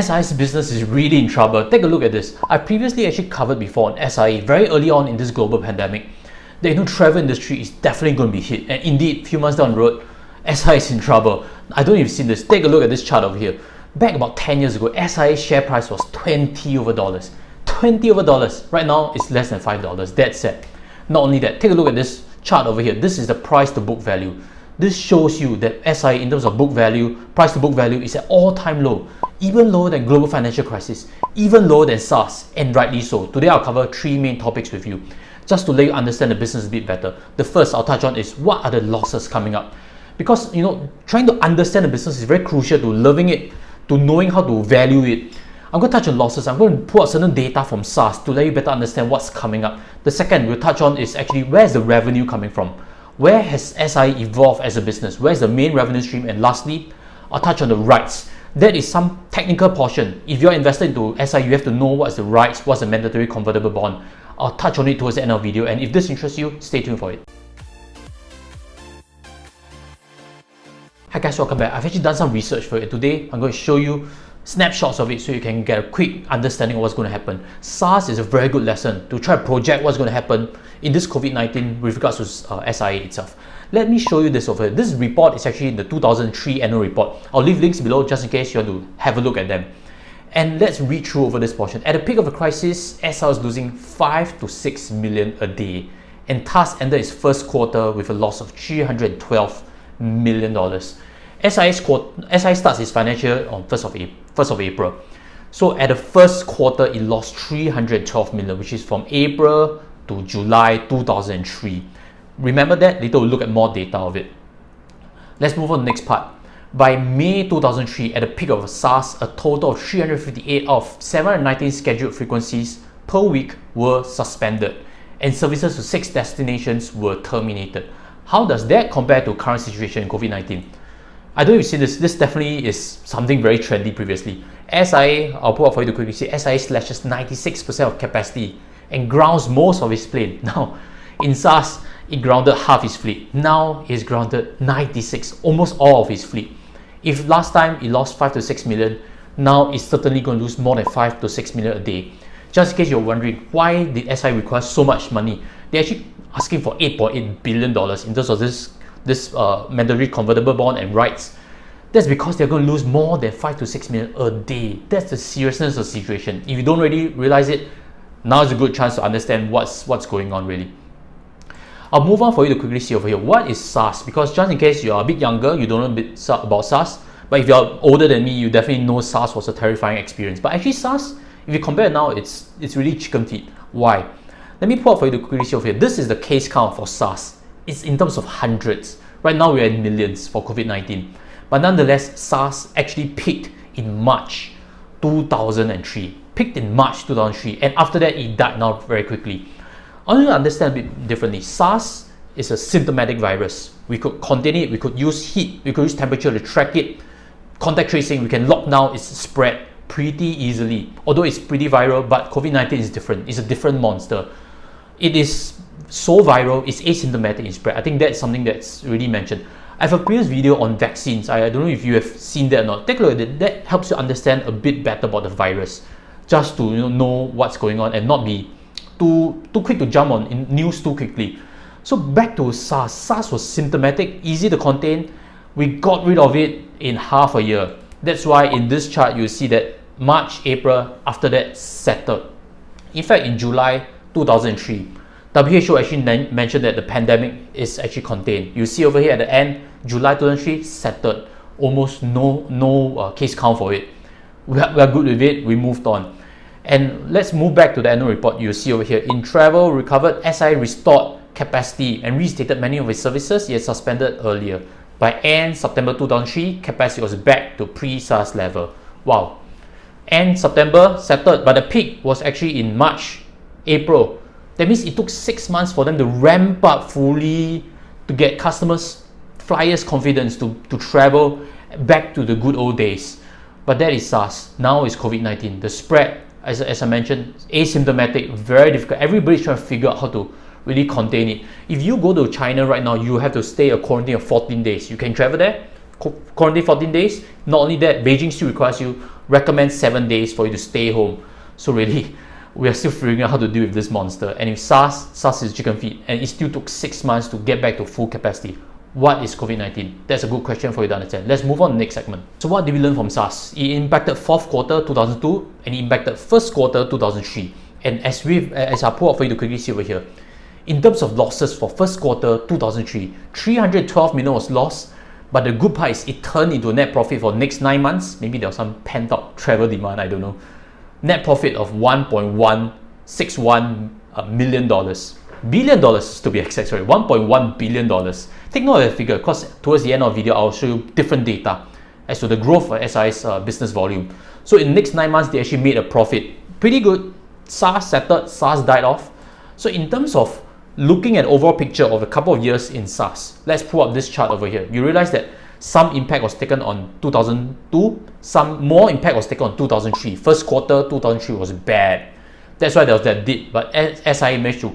SIA's business is really in trouble. Take a look at this. I previously actually covered before on SIA very early on in this global pandemic. The travel industry is definitely going to be hit, and indeed, a few months down the road, SIA is in trouble. I don't know if you've seen this. Take a look at this chart over here. Back about 10 years ago, SIA's share price was $20 over dollars. $20 over dollars. Right now, it's less than $5. That's sad. Not only that, take a look at this chart over here. This is the price to book value. This shows you that SIA, in terms of book value, price to book value, is at all-time low, even lower than global financial crisis, even lower than SARS, and rightly so. Today, I'll cover 3 main topics with you, just to let you understand the business a bit better. The first I'll touch on is what are the losses coming up, because trying to understand the business is very crucial to loving it, to knowing how to value it. I'm going to touch on losses. I'm going to pull out certain data from SARS to let you better understand what's coming up. The second we'll touch on is actually where's the revenue coming from. Where has SIA evolved as a business? Where's the main revenue stream? And lastly, I'll touch on the rights. That is some technical portion. If you're invested into SIA, you have to know what's the rights, what's the mandatory convertible bond. I'll touch on it towards the end of the video, and if this interests you, stay tuned for it. Hi guys, welcome back. I've actually done some research for it. Today, I'm going to show you snapshots of it so you can get a quick understanding of what's going to happen. SARS is a very good lesson to try to project what's going to happen in this COVID-19 with regards to SIA itself. Let me show you this over here. This report is actually the 2003 annual report. I'll leave links below just in case you want to have a look at them. And let's read through over this portion. At the peak of the crisis, SIA was losing 5 to 6 million a day, and thus ended its first quarter with a loss of $312 million. SIA starts its financial year on 1st of April. So at the first quarter, it lost $312 million, which is from April to July 2003. Remember that? Later we'll look at more data of it. Let's move on to the next part. By May 2003, at the peak of SARS, a total of 358 of 719 scheduled frequencies per week were suspended, and services to 6 destinations were terminated. How does that compare to current situation in COVID-19? I don't know if you see this. This definitely is something very trendy previously. SIA, I'll pull up for you to quickly see, SIA slashes 96% of capacity and grounds most of its plane. Now, in SARS, it grounded half its fleet. Now, it's grounded 96, almost all of its fleet. If last time it lost 5 to 6 million, now it's certainly going to lose more than 5 to 6 million a day. Just in case you're wondering, why did SIA require so much money? They're actually asking for $8.8 billion in terms of this mandatory convertible bond and rights. That's because they're going to lose more than 5 to 6 million a day. That's the seriousness of the situation. If you don't really realize it, now is a good chance to understand what's going on really. I'll move on for you to quickly see over here. What is SARS? Because just in case you're a bit younger, you don't know a bit about SARS, but if you're older than me, you definitely know SARS was a terrifying experience. But actually SARS, if you compare it now, it's really chicken feed. Why? Let me pull up for you to quickly see over here. This is the case count for SARS. It's in terms of hundreds. Right now we're in millions for COVID-19. But nonetheless, SARS actually peaked in March 2003. Peaked in March 2003, and after that it died now very quickly. I want you to understand a bit differently. SARS is a symptomatic virus. We could contain it, we could use heat, we could use temperature to track it. Contact tracing, we can lock down its spread pretty easily. Although it's pretty viral, but COVID-19 is different. It's a different monster. It is so viral, it's asymptomatic in spread. I think that's something that's really mentioned. I have a previous video on vaccines. I don't know if you have seen that or not. Take a look at it. That helps you understand a bit better about the virus, just to know what's going on and not be too quick to jump on in news too quickly. So back to SARS. SARS was symptomatic, easy to contain. We got rid of it in half a year. That's why in this chart you see that March, April, after that settled. In fact, in July 2003, WHO actually mentioned that the pandemic is actually contained. You see over here at the end, July 2003 settled. Almost no case count for it. We are good with it. We moved on. And let's move back to the annual report. You see over here, in travel recovered, SIA restored capacity and restated many of its services it had suspended earlier. By end September 2003, capacity was back to pre-SARS level. Wow. End September settled, but the peak was actually in March, April. That means it took 6 months for them to ramp up fully to get customers, flyers confidence to travel back to the good old days. But that is SARS. Now it's COVID-19. The spread, as I mentioned, asymptomatic, very difficult. Everybody's trying to figure out how to really contain it. If you go to China right now, you have to stay a quarantine of 14 days. You can travel there, quarantine 14 days. Not only that, Beijing still requires you recommend 7 days for you to stay home. So really, we are still figuring out how to deal with this monster. And if SARS is chicken feed, and it still took 6 months to get back to full capacity. What is COVID-19? That's a good question for you to understand. Let's move on to the next segment. So what did we learn from SARS? It impacted 4th quarter 2002 and it impacted 1st quarter 2003. And as I pull up for you to quickly see over here, in terms of losses for 1st quarter 2003, 312 million was lost. But the good part is it turned into a net profit for the next 9 months. Maybe there was some pent-up travel demand, I don't know. Net profit of $1.161 million. Billion dollars to be exact, sorry, $1.1 billion. Take note of that figure because towards the end of the video, I'll show you different data as to the growth of SIA's business volume. So in the next 9 months, they actually made a profit. Pretty good. SARS settled, SARS died off. So in terms of looking at overall picture of a couple of years in SARS, let's pull up this chart over here. You realize that some impact was taken on 2002, some more impact was taken on 2003. 1st quarter 2003 was bad. That's why there was that dip. But SIA managed to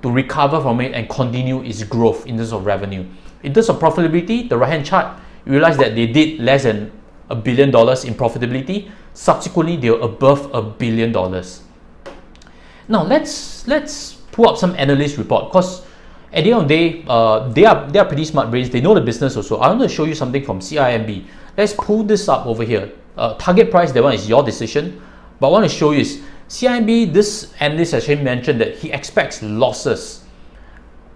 recover from it and continue its growth in terms of revenue. In terms of profitability, the right hand chart, you realize that they did less than $1 billion in profitability. Subsequently, they were above $1 billion. Now let's pull up some analyst report because at the end of the day, they are pretty smart brains. They know the business also. I want to show you something from CIMB. Let's pull this up over here. Target price, that one is your decision. But I want to show you is CIMB, this analyst actually mentioned that he expects losses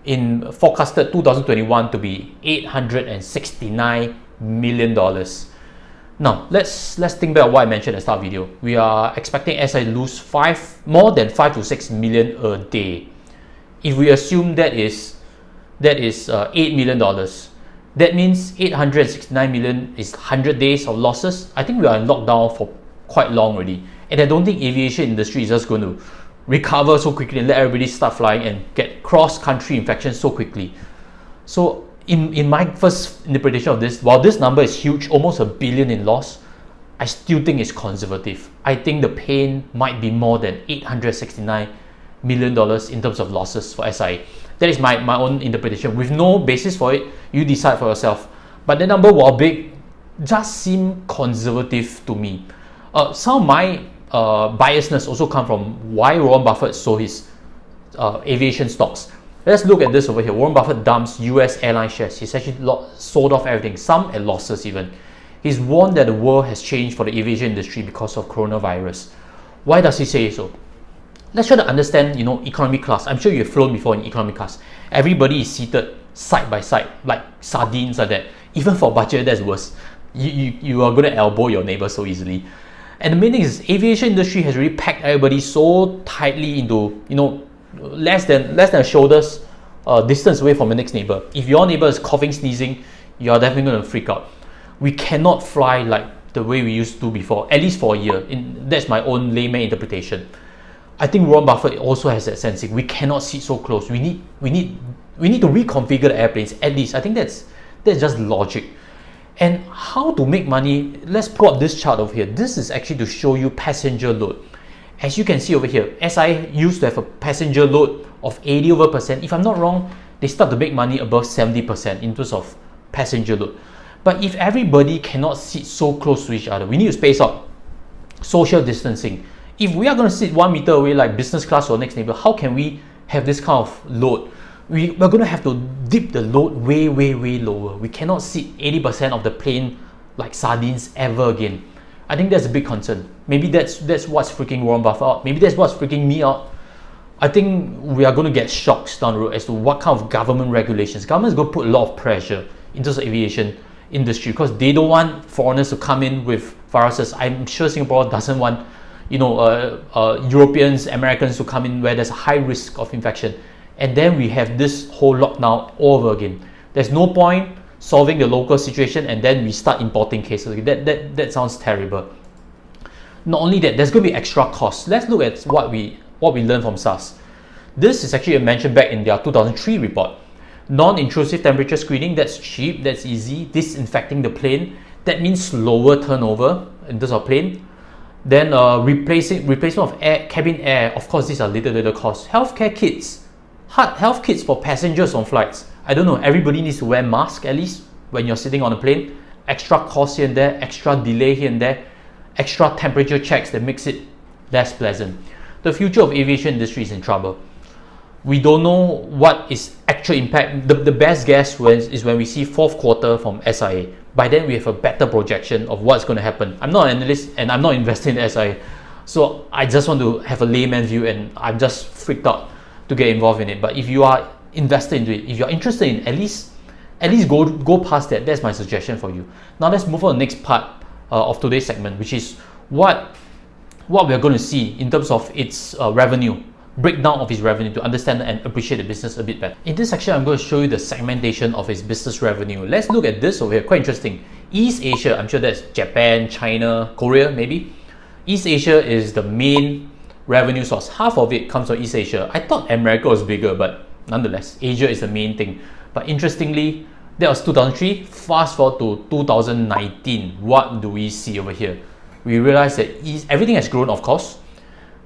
in forecasted 2021 to be $869 million. Now, let's think back what I mentioned at the start of the video. We are expecting SI to lose more than 5 to 6 million a day. If we assume that is $8 million, that means 869 million is 100 days of losses. I think we are in lockdown for quite long already. And I don't think aviation industry is just going to recover so quickly and let everybody start flying and get cross-country infections so quickly. So in my first interpretation of this, while this number is huge, almost $1 billion in loss, I still think it's conservative. I think the pain might be more than $869 million in terms of losses for SIA. That is my own interpretation. With no basis for it, you decide for yourself. But the number, while big, just seem conservative to me. Some of my biasness also come from why Warren Buffett sold his aviation stocks. Let's look at this over here. Warren Buffett dumps US airline shares. He's actually sold off everything, some at losses even. He's warned that the world has changed for the aviation industry because of coronavirus. Why does he say so? Let's try to understand, economy class. I'm sure you've flown before in economy class. Everybody is seated side by side, like sardines like that. Even for budget, that's worse. You are going to elbow your neighbor so easily. And the main thing is, aviation industry has really packed everybody so tightly into, less than a shoulder's distance away from the next neighbor. If your neighbor is coughing, sneezing, you are definitely going to freak out. We cannot fly like the way we used to before, at least for a year. That's my own layman interpretation. I think Warren Buffett also has that sensing. We cannot sit so close. We need to reconfigure the airplanes at least. I think that's just logic. And how to make money? Let's pull up this chart over here. This is actually to show you passenger load. As you can see over here, SIA used to have a passenger load of 80%. If I'm not wrong, they start to make money above 70% in terms of passenger load. But if everybody cannot sit so close to each other, we need to space out. Social distancing. If we are going to sit 1 meter away like business class or next neighbor, how can we have this kind of load? We're going to have to dip the load way, way, way lower. We cannot sit 80% of the plane like sardines ever again. I think that's a big concern. Maybe that's what's freaking Warren Buffett out. Maybe that's what's freaking me out. I think we are going to get shocks down the road as to what kind of government regulations. Government is going to put a lot of pressure in terms of aviation industry because they don't want foreigners to come in with viruses. I'm sure Singapore doesn't want Europeans, Americans to come in where there's a high risk of infection. And then we have this whole lockdown all over again. There's no point solving the local situation and then we start importing cases. That sounds terrible. Not only that, there's going to be extra costs. Let's look at what we learned from SARS. This is actually mentioned back in their 2003 report. Non-intrusive temperature screening, that's cheap, that's easy. Disinfecting the plane, that means lower turnover in terms of plane. Then replacement of cabin air, of course these are little costs. Healthcare kits, health kits for passengers on flights. I don't know, everybody needs to wear masks at least when you're sitting on a plane. Extra cost here and there, extra delay here and there. extra temperature checks that makes it less pleasant. The future of aviation industry is in trouble. We don't know what is actual impact. The best guess is when we see fourth quarter from SIA. By then we have a better projection of what's going to happen. I'm not an analyst and I'm not investing in SIA, so I just want to have a layman view, and I'm just freaked out to get involved in it. But if you are invested into it, if you're interested in at least go past that. That's my suggestion for you. Now let's move on to the next part of today's segment, which is what we're going to see in terms of its revenue, breakdown of its revenue, to understand and appreciate the business a bit better. In this section, I'm going to show you the segmentation of its business revenue. Let's look at this over here. Quite interesting. East Asia, I'm sure that's Japan, China, Korea maybe. East Asia is the main revenue source. Half of it comes from East Asia. I thought America was bigger, but nonetheless, Asia is the main thing. But interestingly, that was 2003. Fast forward to 2019. What do we see over here? We realize that everything has grown, of course.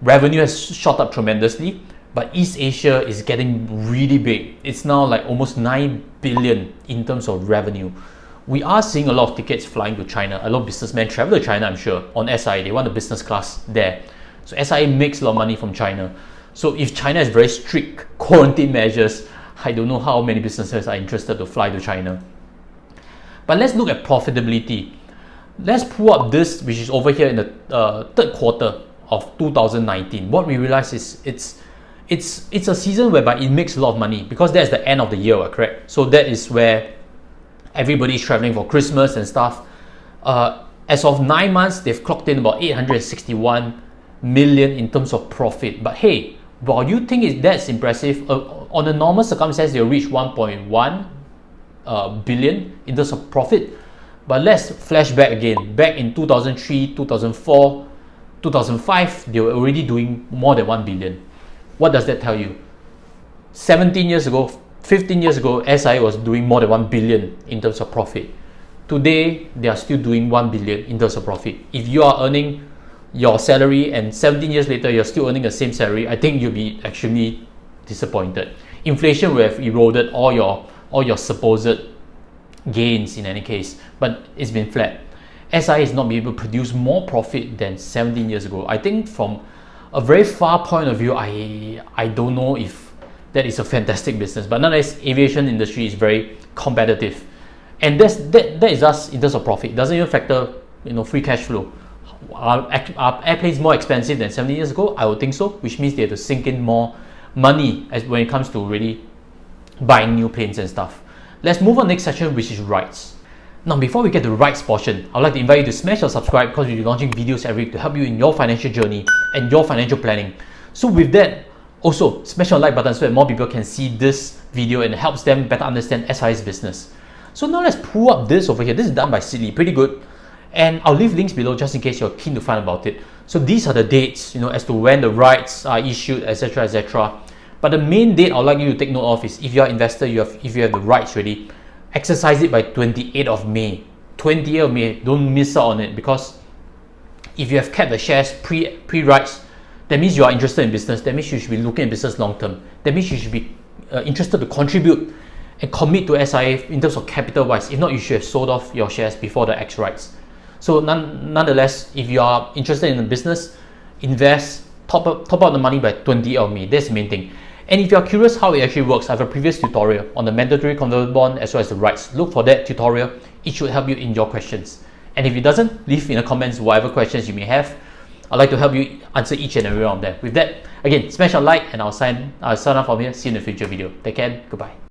Revenue has shot up tremendously, but East Asia is getting really big. It's now like almost 9 billion in terms of revenue. We are seeing a lot of tickets flying to China. A lot of businessmen travel to China, I'm sure, on SIA. They want the business class there. So SIA makes a lot of money from China. So if China has very strict quarantine measures, I don't know how many businesses are interested to fly to China. But let's look at profitability. Let's pull up this, which is over here in the third quarter of 2019. What we realize is it's a season whereby it makes a lot of money, because that's the end of the year, correct? So that is where everybody's traveling for Christmas and stuff. As of 9 months, they've clocked in about 861 million in terms of profit. But hey, while you think that's impressive, on a normal circumstance, they'll reach 1.1 billion in terms of profit. But let's flash back again. Back in 2003, 2004, 2005, they were already doing more than 1 billion. What does that tell you? 17 years ago, 15 years ago, SIA was doing more than 1 billion in terms of profit. Today, they are still doing 1 billion in terms of profit. If you are earning your salary and 17 years later, you're still earning the same salary, I think you'll be actually disappointed. Inflation will have eroded all your supposed gains in any case, but it's been flat. SIA is not be able to produce more profit than 17 years ago. I think from a very far point of view, I don't know if that is a fantastic business, but nonetheless, aviation industry is very competitive, and that is us in terms of profit. It doesn't even factor free cash flow. Are airplanes more expensive than 17 years ago? I would think so, which means they have to sink in more money when it comes to really buying new planes and stuff. Let's move on to the next section, which is rights. Now, before we get to the rights portion, I'd like to invite you to smash or subscribe, because we'll be launching videos every week to help you in your financial journey and your financial planning. So with that, also smash on the like button so that more people can see this video and it helps them better understand SIA's business. So now let's pull up this over here. This is done by Sidley, pretty good. And I'll leave links below just in case you're keen to find about it. So these are the dates, as to when the rights are issued, etc., etc. But the main date I'd like you to take note of is, if you're an investor, if you have the rights ready, exercise it by 28th of May. 28th of May, don't miss out on it, because if you have kept the shares pre-rights, that means you are interested in business. That means you should be looking at business long term. That means you should be interested to contribute and commit to SIA in terms of capital wise. If not, you should have sold off your shares before the X rights. So nonetheless, if you are interested in the business, invest, top up the money by 28th of May. That's the main thing. And if you're curious how it actually works, I have a previous tutorial on the mandatory convertible bond as well as the rights. Look for that tutorial. It should help you in your questions. And if it doesn't, leave in the comments whatever questions you may have. I'd like to help you answer each and every one of them. With that, again, smash a like, and I'll sign off from here. See you in the future video. Take care. Goodbye.